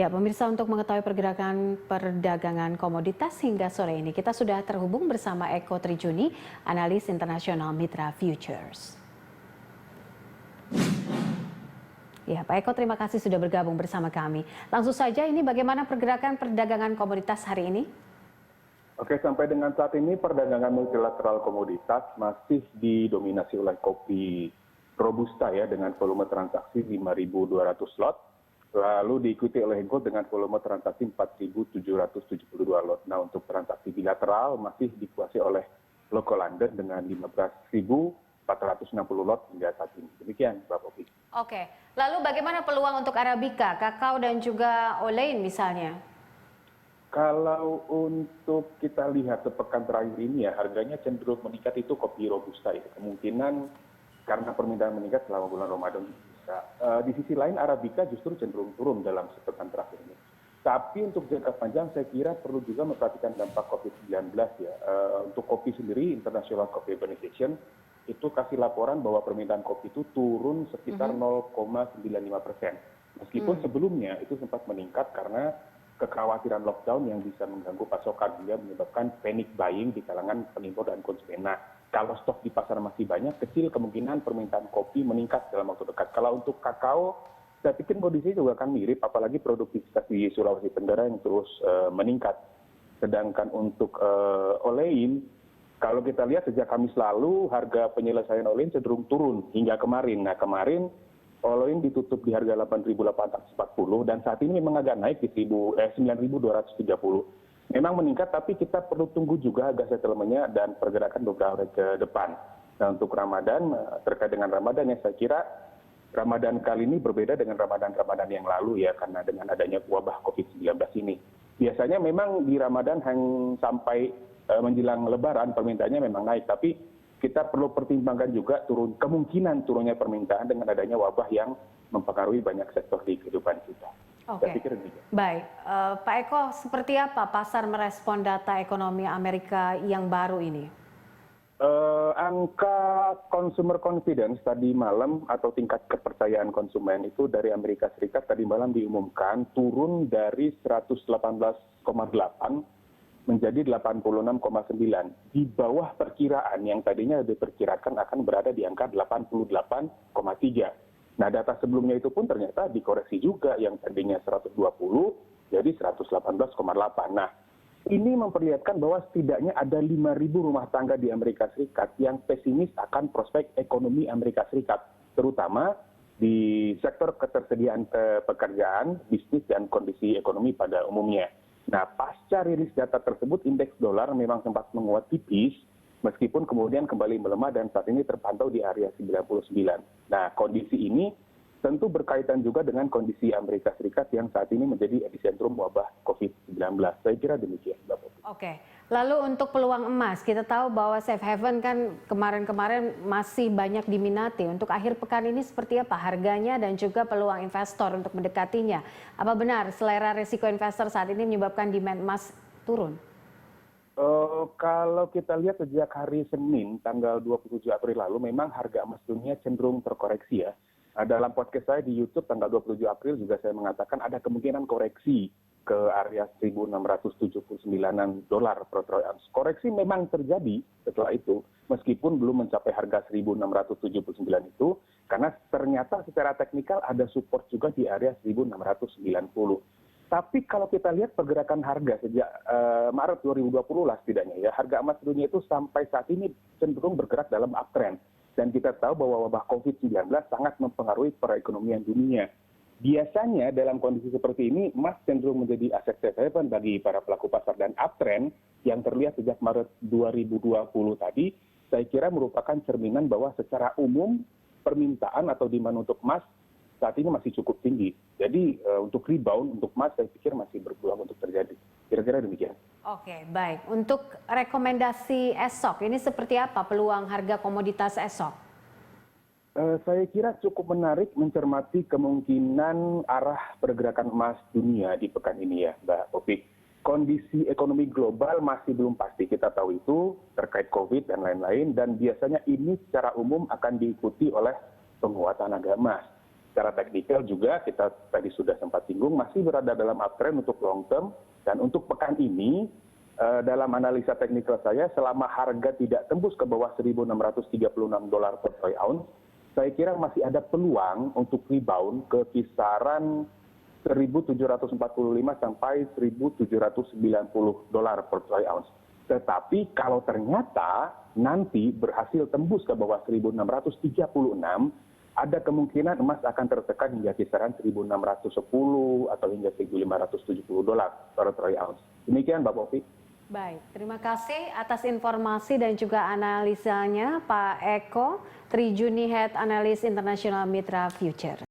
Ya, pemirsa, untuk mengetahui pergerakan perdagangan komoditas hingga sore ini, kita sudah terhubung bersama Eko Trijuni, analis internasional Mitra Futures. Ya, Pak Eko, terima kasih sudah bergabung bersama kami. Langsung saja, ini bagaimana pergerakan perdagangan komoditas hari ini? Oke, sampai dengan saat ini perdagangan multilateral komoditas masih didominasi oleh kopi Robusta ya dengan volume transaksi 5.200 lot. Lalu diikuti oleh gold dengan volume transaksi 4.772 lot. Nah, untuk transaksi bilateral masih dikuasai oleh local London dengan 15.460 lot hingga saat ini. Demikian, Mbak Popi. Oke, lalu bagaimana peluang untuk Arabica, kakao dan juga olein misalnya? Kalau untuk kita lihat sepekan terakhir ini ya, harganya cenderung meningkat itu kopi Robusta ya. Kemungkinan karena permintaan meningkat selama bulan Ramadan bisa. Di sisi lain Arabica justru cenderung turun dalam sepekan terakhir ini. Tapi untuk jangka panjang saya kira perlu juga memperhatikan dampak COVID-19 ya. Untuk kopi sendiri, International Coffee Organization itu kasih laporan bahwa permintaan kopi itu turun sekitar 0,95%. Meskipun sebelumnya itu sempat meningkat karena kekhawatiran lockdown yang bisa mengganggu pasokan hingga menyebabkan panic buying di kalangan pengimpor dan konsumen. Nah, kalau stok di pasar masih banyak, kecil kemungkinan permintaan kopi meningkat dalam waktu dekat. Kalau untuk kakao, saya pikir kondisi juga akan mirip, apalagi produktivitas di Sulawesi Tenggara yang terus meningkat. Sedangkan untuk olein, kalau kita lihat sejak Kamis lalu, harga penyelesaian olein cenderung turun hingga kemarin. Nah, kemarin olein ditutup di harga 8.840 dan saat ini memang agak naik di 9.230. Memang meningkat, tapi kita perlu tunggu juga harga settlement-nya dan pergerakan beberapa hari ke depan. Nah, untuk Ramadan, terkait dengan Ramadan ya saya kira Ramadan kali ini berbeda dengan Ramadan yang lalu ya, karena dengan adanya wabah COVID-19 ini. Biasanya memang di Ramadan sampai menjelang Lebaran permintaannya memang naik, tapi kita perlu pertimbangkan juga kemungkinan turunnya permintaan dengan adanya wabah yang mempengaruhi banyak sektor di kehidupan kita. Oke, baik. Pak Eko, seperti apa pasar merespon data ekonomi Amerika yang baru ini? Angka consumer confidence tadi malam atau tingkat kepercayaan konsumen itu dari Amerika Serikat tadi malam diumumkan turun dari 118,8 menjadi 86,9, di bawah perkiraan yang tadinya diperkirakan akan berada di angka 88,3. Nah, data sebelumnya itu pun ternyata dikoreksi juga, yang tadinya 120 jadi 118,8. Nah, ini memperlihatkan bahwa setidaknya ada 5.000 rumah tangga di Amerika Serikat yang pesimis akan prospek ekonomi Amerika Serikat, terutama di sektor ketersediaan pekerjaan, bisnis, dan kondisi ekonomi pada umumnya. Nah, pasca rilis data tersebut, indeks dolar memang sempat menguat tipis, meskipun kemudian kembali melemah dan saat ini terpantau di area 99. Nah, kondisi ini tentu berkaitan juga dengan kondisi Amerika Serikat yang saat ini menjadi epicentrum wabah COVID-19. Saya kira demikian, Mbak Popi. Oke, lalu untuk peluang emas, kita tahu bahwa safe haven kan kemarin-kemarin masih banyak diminati. Untuk akhir pekan ini seperti apa harganya dan juga peluang investor untuk mendekatinya? Apa benar selera risiko investor saat ini menyebabkan demand emas turun? Kalau kita lihat sejak hari Senin, tanggal 27 April lalu, memang harga emas dunia cenderung terkoreksi ya. Dalam podcast saya di YouTube tanggal 27 April juga saya mengatakan ada kemungkinan koreksi ke area 1.679-an dolar per troy ounce. Koreksi memang terjadi setelah itu, meskipun belum mencapai harga 1.679 itu, karena ternyata secara teknikal ada support juga di area 1.690. Tapi kalau kita lihat pergerakan harga sejak Maret 2020 lah setidaknya ya, harga emas dunia itu sampai saat ini cenderung bergerak dalam uptrend. Dan kita tahu bahwa wabah COVID-19 sangat mempengaruhi perekonomian dunia. Biasanya dalam kondisi seperti ini, emas cenderung menjadi aset safe haven bagi para pelaku pasar, dan uptrend yang terlihat sejak Maret 2020 tadi, saya kira merupakan cerminan bahwa secara umum permintaan atau demand untuk emas saat ini masih cukup tinggi. Jadi untuk rebound, untuk emas saya pikir masih berpeluang untuk terjadi. Kira-kira demikian. Oke, baik. Untuk rekomendasi esok, ini seperti apa peluang harga komoditas esok? Saya kira cukup menarik mencermati kemungkinan arah pergerakan emas dunia di pekan ini ya, Mbak Popi. Kondisi ekonomi global masih belum pasti, kita tahu itu terkait COVID dan lain-lain, dan biasanya ini secara umum akan diikuti oleh penguatan harga emas. Secara teknikal juga kita tadi sudah sempat singgung masih berada dalam uptrend untuk long term, dan untuk pekan ini dalam analisa teknikal saya selama harga tidak tembus ke bawah $1.636 per troy ounce, saya kira masih ada peluang untuk rebound ke kisaran 1.745 sampai 1.790 dolar per troy ounce. Tetapi kalau ternyata nanti berhasil tembus ke bawah 1.636, ada kemungkinan emas akan tertekan hingga kisaran 1.610 atau hingga 1.570 dolar per troy ounce. Demikian Mbak Popi. Baik, terima kasih atas informasi dan juga analisanya Pak Eko Trijuni, Head Analis Internasional Mitra Future.